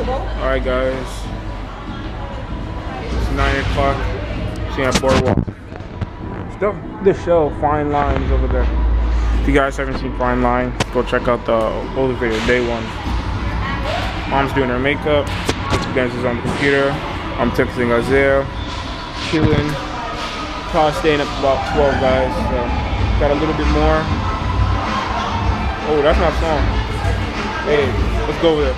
Alright guys, it's 9 o'clock. See at Boardwalk. Still the show Fine Lines over there. If you guys haven't seen Fine Line, go check out the older video, day 1. Mom's doing her makeup. Dances on the computer. I'm texting Isaiah. Chilling. Probably staying up about 12 guys. So got a little bit more. Oh, that's my song. Hey, let's go over there.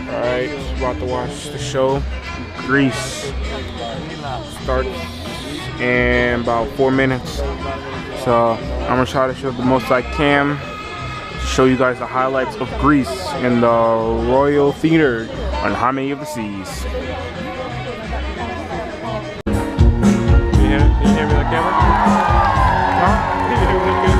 Alright, just about to watch the show. Grease starts in about 4 minutes. So I'm gonna try to show the most I can to show you guys the highlights of Grease in the Royal Theater on Harmony of the Seas. Can you hear me on the camera? Huh? Can you hear me good?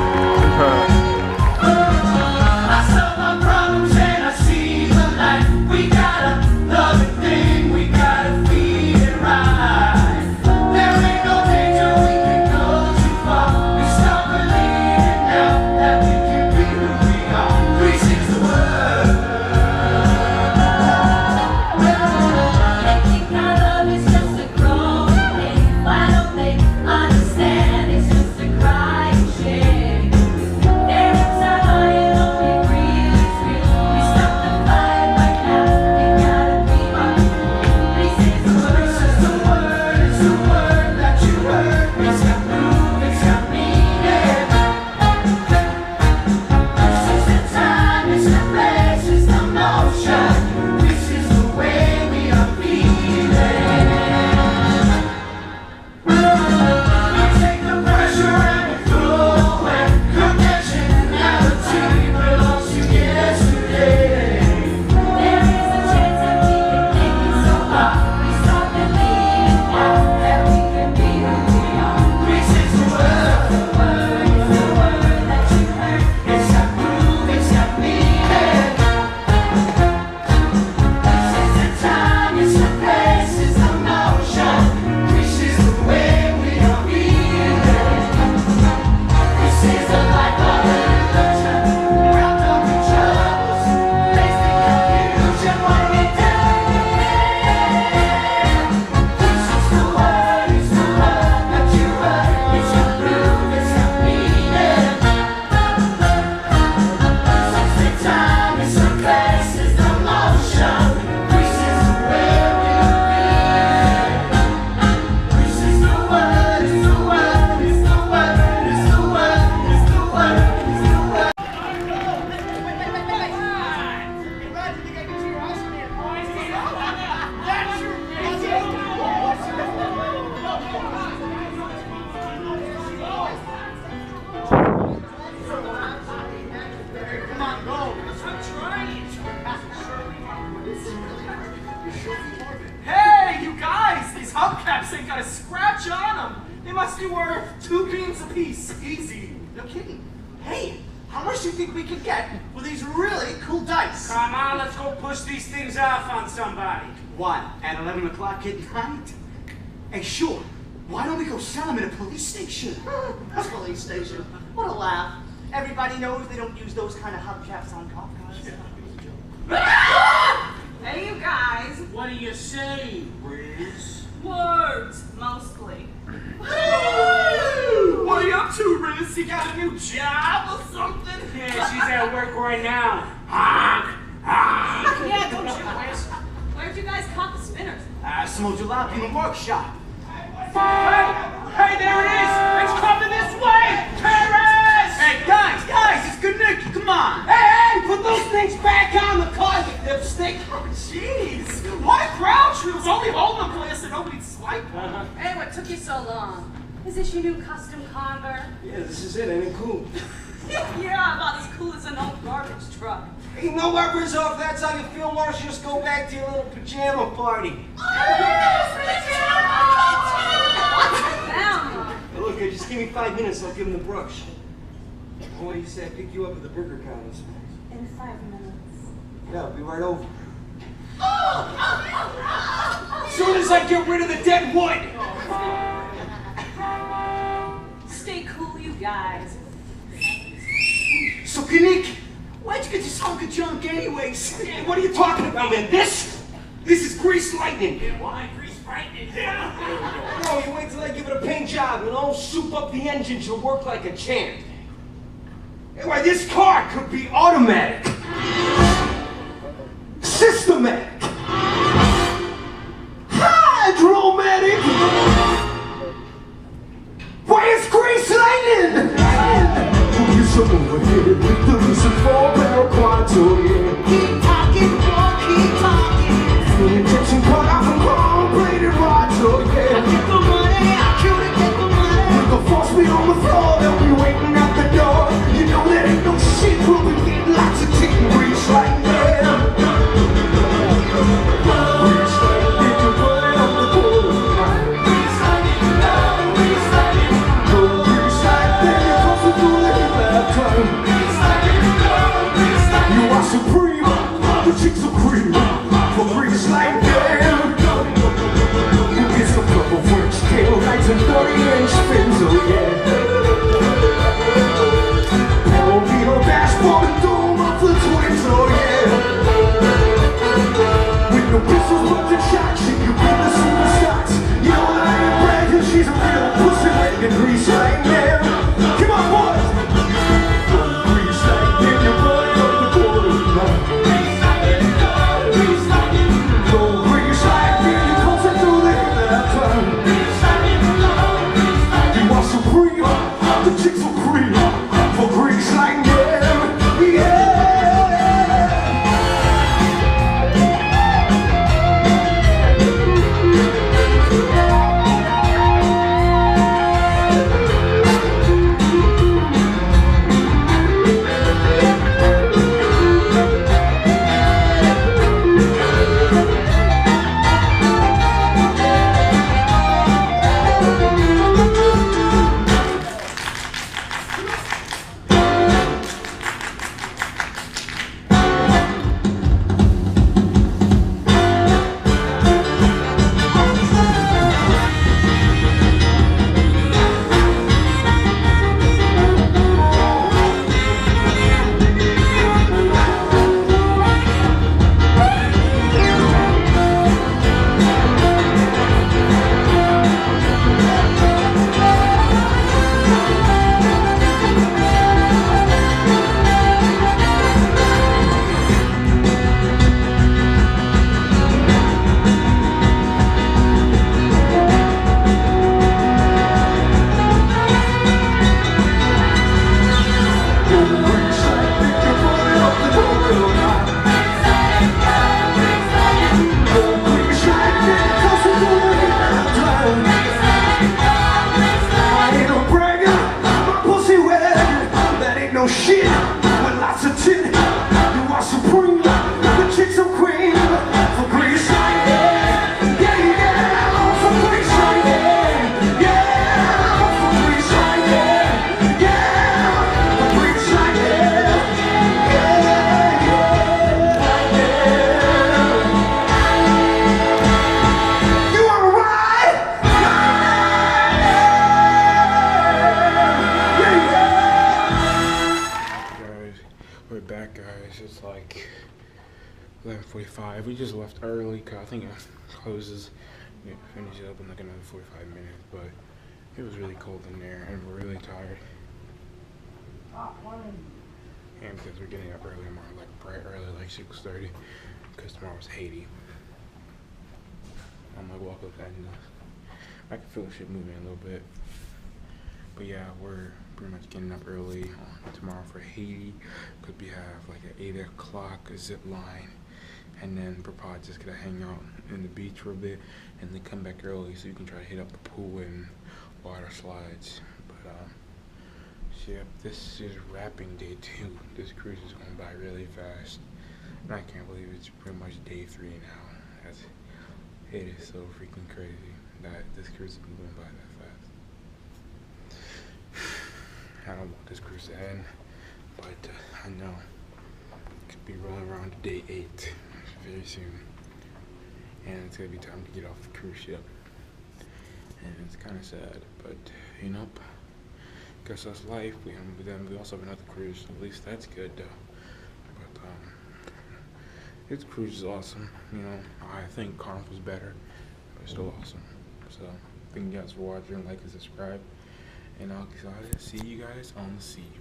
Ain't got a scratch on them. They must be worth 2 beans apiece. Easy. No kidding. Hey, how much do you think we could get with these really cool dice? Come on, let's go push these things off on somebody. What, at 11 o'clock at night? Hey, sure. Why don't we go sell them at a police station? A police station? What a laugh. Everybody knows they don't use those kind of hubcaps on cop cars. Hey, you guys. What do you say, Riz? Words, mostly. What are you up to, Riz? You got a new job or something? Yeah, she's at work right now. Yeah, don't you, Riz? Where'd you guys cop the spinners? Some jalopy in the workshop. Hey, there it is! It's coming this way! Paris! Hey, guys, it's good Nick. Come on. Hey! this your new custom convert? Yeah, this is it. Ain't it cool? Yeah, about as cool as an old garbage truck. Ain't no weapons off. That's how you feel. Why don't you just go back to your little pajama party? Hey, look, just give me 5 minutes. I'll give him the brush. What do you say? I pick you up at the burger counter. In 5 minutes. Yeah, I'll be right over. Soon as I get rid of the dead wood. Stay cool, you guys. So, Kanik, why'd you get this hunk of junk anyways? What are you talking about, man? This is grease lightning. Yeah, why grease lightning? Yeah. No, you wait till I give it a paint job and I'll soup up the engine. She'll work like a champ. Anyway, this car could be automatic, systematic, hydromatic. Why it's grease lightning? So overhead with the reason for barrel quanto, yeah. Keep talking, boy, keep talking. The injection cut off from chrome-plated rods, oh yeah. I get the money, I kill to get the money. With the force speed on the floor, they'll be waiting at the door. You know that ain't no shit, we'll be getting lots of chicken grease like that. Grease like that, you're running up the border. Grease like it, grease like it. Go grease like that, you're crossing through the you are supreme, the chicks are cream, for grease like them. You get some purple French tail lights and 30-inch fins, oh yeah. Palomino dashboard and dome up the twins, oh yeah. With no pistols, but the shots, she could be the superstars. You know that I ain't bragging, she's a real pussy making grease like them. Come on, boys! It's like 11:45. We just left early because I think it closes. Yeah, finishes up in like another 45 minutes, but it was really cold in there and we're really tired. And because we're getting up early tomorrow, like bright early, like 6:30, because tomorrow's Haiti. I'm like, walk up that and I can feel the shit moving a little bit. But yeah, we're pretty much getting up early tomorrow for Haiti, because we have like at 8 o'clock a zip line, and then we're probably just gonna hang out in the beach for a bit and then come back early so you can try to hit up the pool and water slides. But yep, this is wrapping day 2. This cruise is going by really fast, and I can't believe it's pretty much day 3 now. It is so freaking crazy that this cruise has been going by that fast. I don't want this cruise to end, but I know it could be rolling around to day 8 very soon, and it's gonna be time to get off the cruise ship. And it's kind of sad, but you know, guess that's life. We also have another cruise. At least that's good though. But this cruise is awesome. You know, I think Carnival's better, but it's still awesome. So thank you guys for watching. Like and subscribe, and I'll see you guys on the sea.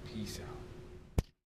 Peace out.